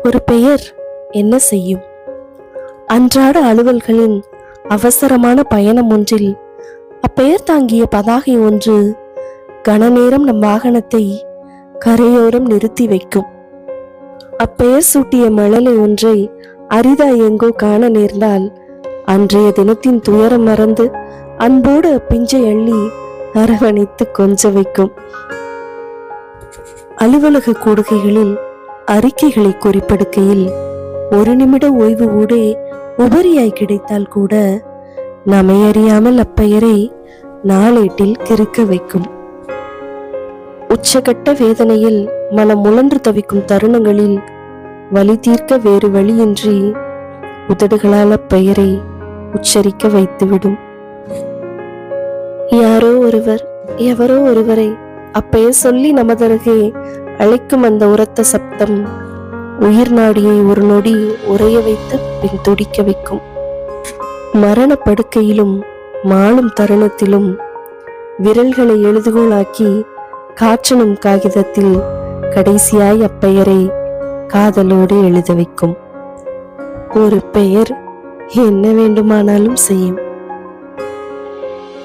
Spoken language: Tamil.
ஒரு பெயர் என்ன செய்யும்? அன்றாட அலுவல்களின் அவசரமான பயணம் ஒன்றில் அப்பெயர் தாங்கிய பதாகை ஒன்று கனநேரம் நம் வாகனத்தை கரையோரம் நிறுத்தி வைக்கும். அப்பெயர் சூட்டிய மழலை ஒன்றை அரிதா எங்கோ காண நேர்ந்தால் அன்றைய தினத்தின் துயரம் மறந்து அன்போடு பிஞ்சை அள்ளி அரவணைத்து கொஞ்ச வைக்கும். அலுவலக கூடுகைகளில் அறிக்கைகளை குறிப்பெடுக்கையில் ஒரு நிமிட ஓய்வு ஊடே உபரியாய் கிடைத்தால் கூட நம்மை அறியாமல் அப்பெயரை நாளேட்டில் கிறுக்க வைக்கும். உச்சகட்ட வேதனையில் மனம் உழன்று தவிக்கும் தருணங்களில் வலி தீர்க்க வேறு வழியின்றி உதடுகளால் அப்பெயரை உச்சரிக்க வைத்துவிடும். யாரோ ஒருவர் எவரோ ஒருவரை அப்பெயர் சொல்லி நமதருகே அழைக்கும் அந்த உரத்த சப்தம் உயிர் நாடியை ஒரு நொடி உறைய வைத்து பின் துடிக்க வைக்கும். மரண படுக்கையிலும் மாளும் தருணத்திலும் விரல்களை எழுதுகோளாக்கி காற்றனும் காகிதத்தில் கடைசியாய் அப்பெயரை காதலோடு எழுத வைக்கும். ஒரு பெயர் என்ன வேண்டுமானாலும் செய்யும்.